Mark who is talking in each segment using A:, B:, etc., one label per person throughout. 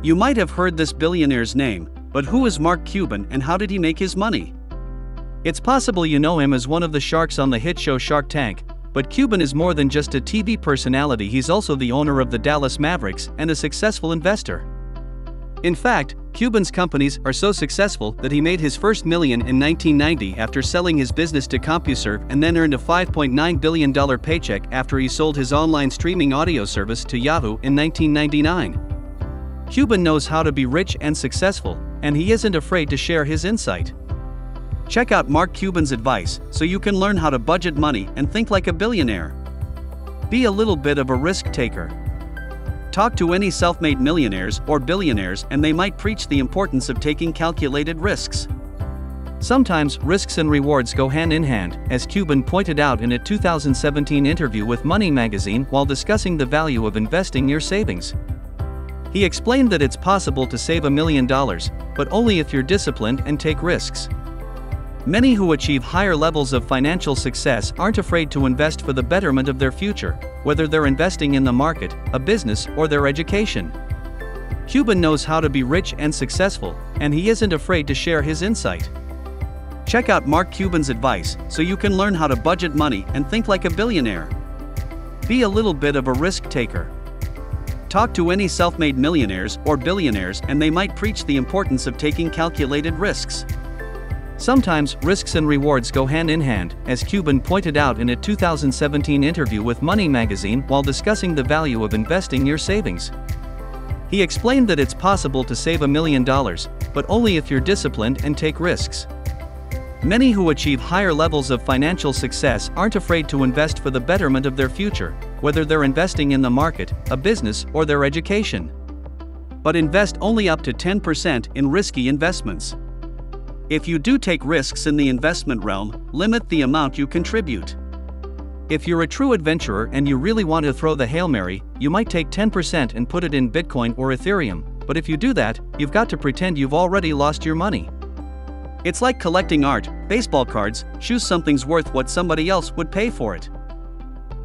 A: You might have heard this billionaire's name, but who is Mark Cuban and how did he make his money? It's possible you know him as one of the sharks on the hit show Shark Tank, but Cuban is more than just a TV personality. He's also the owner of the Dallas Mavericks and a successful investor. In fact, Cuban's companies are so successful that he made his first million in 1990 after selling his business to CompuServe and then earned a $5.9 billion paycheck after he sold his online streaming audio service to Yahoo in 1999. Cuban knows how to be rich and successful, and he isn't afraid to share his insight. Check out Mark Cuban's advice so you can learn how to budget money and think like a billionaire. Be a little bit of a risk taker. Talk to any self-made millionaires or billionaires and they might preach the importance of taking calculated risks. Sometimes risks and rewards go hand in hand, as Cuban pointed out in a 2017 interview with Money magazine while discussing the value of investing your savings. He explained that it's possible to save $1 million, but only if you're disciplined and take risks. Many who achieve higher levels of financial success aren't afraid to invest for the betterment of their future, whether they're investing in the market, a business, or their education. Cuban knows how to be rich and successful, and he isn't afraid to share his insight. Check out Mark Cuban's advice so you can learn how to budget money and think like a billionaire. Be a little bit of a risk taker. Talk to any self-made millionaires or billionaires and they might preach the importance of taking calculated risks. Sometimes risks and rewards go hand in hand, as Cuban pointed out in a 2017 interview with Money magazine while discussing the value of investing your savings. He explained that it's possible to save $1 million, but only if you're disciplined and take risks. Many who achieve higher levels of financial success aren't afraid to invest for the betterment of their future, whether they're investing in the market, a business, or their education. But invest only up to 10% in risky investments. If you do take risks in the investment realm, limit the amount you contribute. If you're a true adventurer and you really want to throw the Hail Mary, you might take 10% and put it in Bitcoin or Ethereum, but if you do that, you've got to pretend you've already lost your money. It's like collecting art, baseball cards. Choose something's worth what somebody else would pay for it.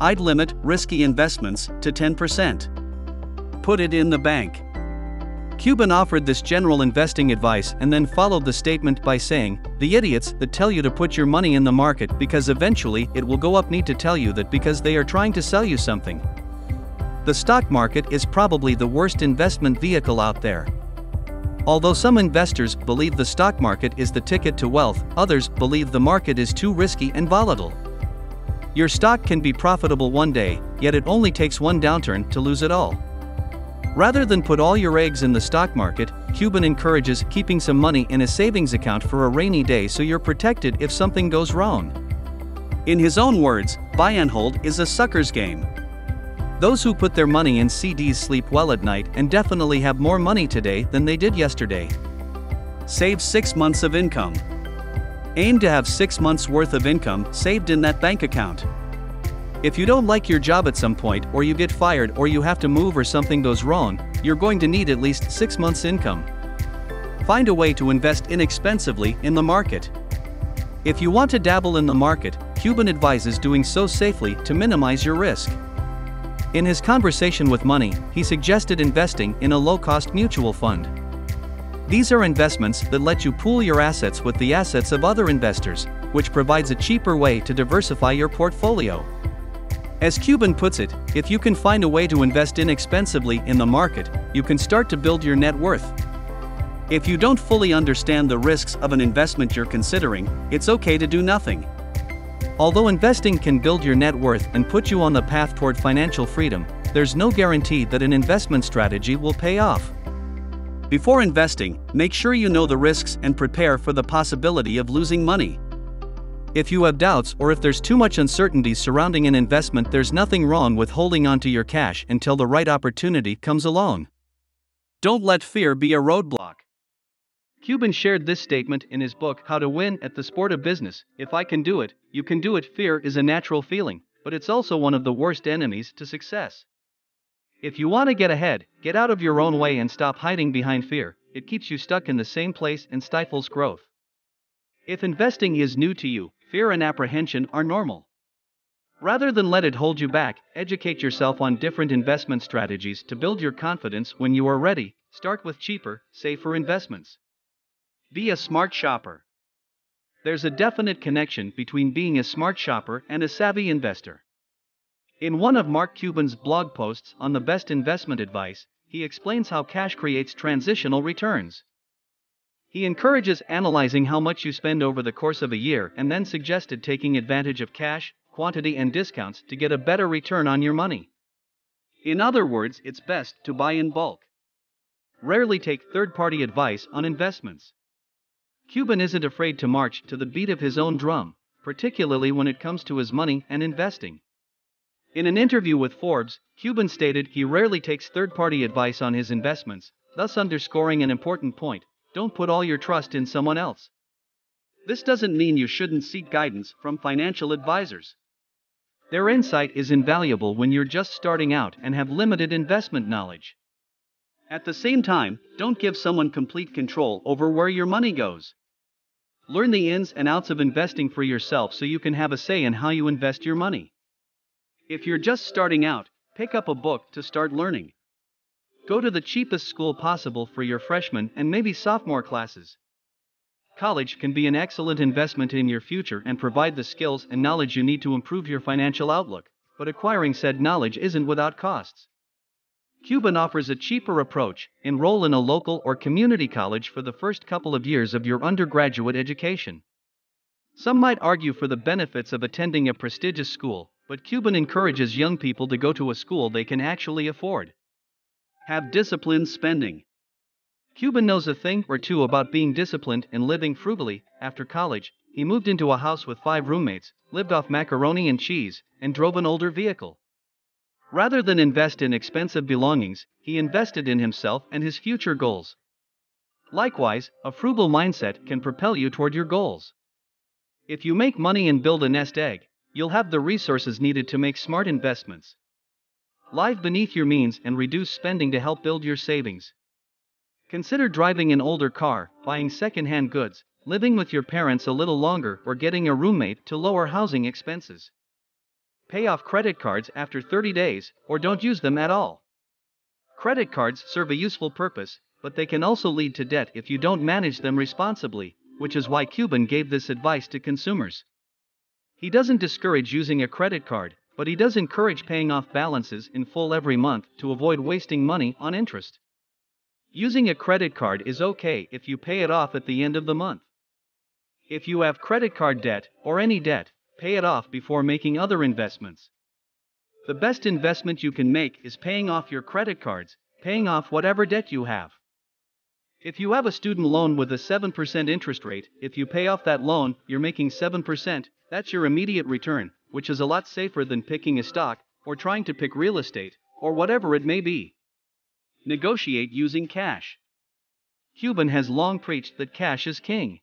A: I'd limit risky investments to 10%. Put it in the bank. Cuban offered this general investing advice and then followed the statement by saying, "The idiots that tell you to put your money in the market because eventually it will go up need to tell you that because they are trying to sell you something." The stock market is probably the worst investment vehicle out there. Although some investors believe the stock market is the ticket to wealth, others believe the market is too risky and volatile. Your stock can be profitable one day, yet it only takes one downturn to lose it all. Rather than put all your eggs in the stock market, Cuban encourages keeping some money in a savings account for a rainy day so you're protected if something goes wrong. In his own words, buy and hold is a sucker's game. Those who put their money in CDs sleep well at night and definitely have more money today than they did yesterday. Save 6 months of income. Aim to have 6 months worth of income saved in that bank account. If you don't like your job at some point, or you get fired, or you have to move, or something goes wrong, you're going to need at least 6 months' income. Find a way to invest inexpensively in the market. If you want to dabble in the market, Cuban advises doing so safely to minimize your risk. In his conversation with Money, he suggested investing in a low-cost mutual fund. These are investments that let you pool your assets with the assets of other investors, which provides a cheaper way to diversify your portfolio. As Cuban puts it, if you can find a way to invest inexpensively in the market, you can start to build your net worth. If you don't fully understand the risks of an investment you're considering, it's okay to do nothing. Although investing can build your net worth and put you on the path toward financial freedom, there's no guarantee that an investment strategy will pay off. Before investing, make sure you know the risks and prepare for the possibility of losing money. If you have doubts or if there's too much uncertainty surrounding an investment, there's nothing wrong with holding onto your cash until the right opportunity comes along. Don't let fear be a roadblock. Cuban shared this statement in his book, How to Win at the Sport of Business: "If I can do it, you can do it." Fear is a natural feeling, but it's also one of the worst enemies to success. If you want to get ahead, get out of your own way and stop hiding behind fear. It keeps you stuck in the same place and stifles growth. If investing is new to you, fear and apprehension are normal. Rather than let it hold you back, educate yourself on different investment strategies to build your confidence when you are ready. Start with cheaper, safer investments. Be a smart shopper. There's a definite connection between being a smart shopper and a savvy investor. In one of Mark Cuban's blog posts on the best investment advice, he explains how cash creates transitional returns. He encourages analyzing how much you spend over the course of a year and then suggested taking advantage of cash, quantity, and discounts to get a better return on your money. In other words, it's best to buy in bulk. Rarely take third-party advice on investments. Cuban isn't afraid to march to the beat of his own drum, particularly when it comes to his money and investing. In an interview with Forbes, Cuban stated he rarely takes third-party advice on his investments, thus underscoring an important point: don't put all your trust in someone else. This doesn't mean you shouldn't seek guidance from financial advisors. Their insight is invaluable when you're just starting out and have limited investment knowledge. At the same time, don't give someone complete control over where your money goes. Learn the ins and outs of investing for yourself so you can have a say in how you invest your money. If you're just starting out, pick up a book to start learning. Go to the cheapest school possible for your freshman and maybe sophomore classes. College can be an excellent investment in your future and provide the skills and knowledge you need to improve your financial outlook, but acquiring said knowledge isn't without costs. Cuban offers a cheaper approach: enroll in a local or community college for the first couple of years of your undergraduate education. Some might argue for the benefits of attending a prestigious school, but Cuban encourages young people to go to a school they can actually afford. Have disciplined spending. Cuban knows a thing or two about being disciplined and living frugally. After college, he moved into a house with 5 roommates, lived off macaroni and cheese, and drove an older vehicle. Rather than invest in expensive belongings, he invested in himself and his future goals. Likewise, a frugal mindset can propel you toward your goals. If you make money and build a nest egg, you'll have the resources needed to make smart investments. Live beneath your means and reduce spending to help build your savings. Consider driving an older car, buying second-hand goods, living with your parents a little longer, or getting a roommate to lower housing expenses. Pay off credit cards after 30 days, or don't use them at all. Credit cards serve a useful purpose, but they can also lead to debt if you don't manage them responsibly, which is why Cuban gave this advice to consumers. He doesn't discourage using a credit card, but he does encourage paying off balances in full every month to avoid wasting money on interest. Using a credit card is okay if you pay it off at the end of the month. If you have credit card debt, or any debt, pay it off before making other investments. The best investment you can make is paying off your credit cards, paying off whatever debt you have. If you have a student loan with a 7% interest rate, if you pay off that loan, you're making 7%, that's your immediate return, which is a lot safer than picking a stock, or trying to pick real estate, or whatever it may be. Negotiate using cash. Cuban has long preached that cash is king.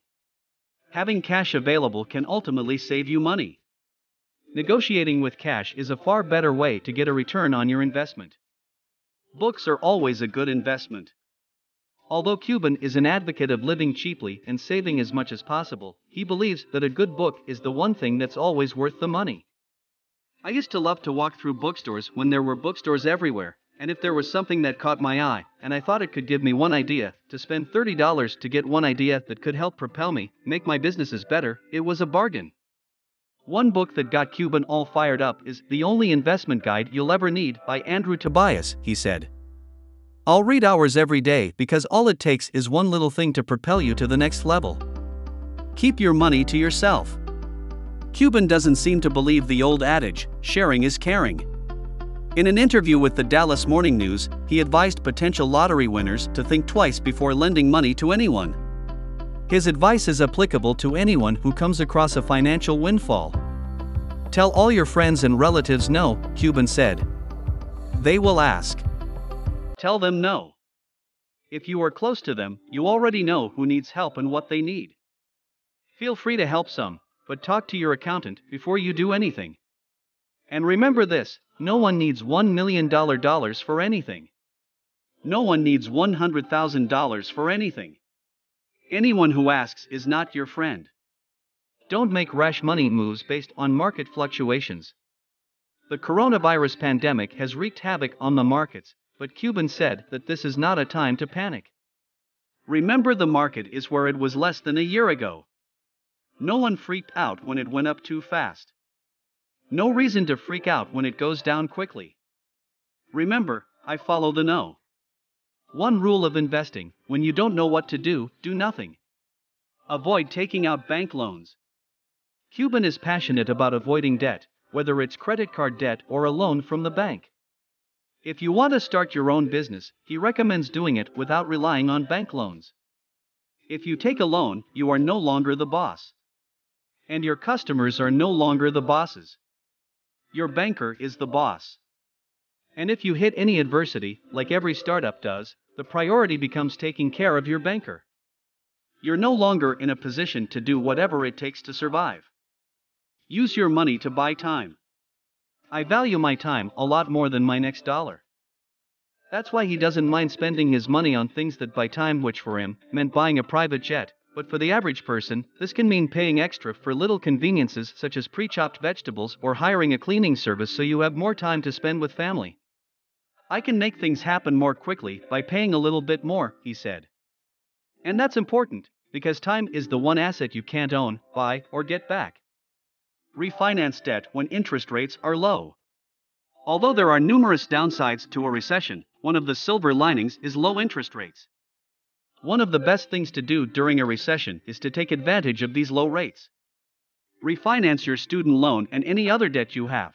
A: Having cash available can ultimately save you money. Negotiating with cash is a far better way to get a return on your investment. Books are always a good investment. Although Cuban is an advocate of living cheaply and saving as much as possible, he believes that a good book is the one thing that's always worth the money. I used to love to walk through bookstores when there were bookstores everywhere, and if there was something that caught my eye, and I thought it could give me one idea, to spend $30 to get one idea that could help propel me, make my businesses better, it was a bargain. One book that got Cuban all fired up is The Only Investment Guide You'll Ever Need by Andrew Tobias, he said. I'll read hours every day because all it takes is one little thing to propel you to the next level. Keep your money to yourself. Cuban doesn't seem to believe the old adage, sharing is caring. In an interview with the Dallas Morning News, he advised potential lottery winners to think twice before lending money to anyone. His advice is applicable to anyone who comes across a financial windfall. Tell all your friends and relatives no, Cuban said. They will ask. Tell them no. If you are close to them, you already know who needs help and what they need. Feel free to help some, but talk to your accountant before you do anything. And remember this, no one needs $1 million for anything. No one needs $100,000 for anything. Anyone who asks is not your friend. Don't make rash money moves based on market fluctuations. The coronavirus pandemic has wreaked havoc on the markets, but Cuban said that this is not a time to panic. Remember, the market is where it was less than a year ago. No one freaked out when it went up too fast. No reason to freak out when it goes down quickly. Remember, I follow the no. One rule of investing: when you don't know what to do nothing. Avoid taking out bank loans. Cuban is passionate about avoiding debt, whether it's credit card debt or a loan from the bank. If you want to start your own business, he recommends doing it without relying on bank loans. If you take a loan, you are no longer the boss. And your customers are no longer the bosses. Your banker is the boss. And if you hit any adversity, like every startup does, the priority becomes taking care of your banker. You're no longer in a position to do whatever it takes to survive. Use your money to buy time. I value my time a lot more than my next dollar. That's why he doesn't mind spending his money on things that buy time, which for him meant buying a private jet, but for the average person, this can mean paying extra for little conveniences such as pre-chopped vegetables or hiring a cleaning service so you have more time to spend with family. I can make things happen more quickly by paying a little bit more, he said. And that's important, because time is the one asset you can't own, buy, or get back. Refinance debt when interest rates are low. Although there are numerous downsides to a recession, one of the silver linings is low interest rates. One of the best things to do during a recession is to take advantage of these low rates. Refinance your student loan and any other debt you have.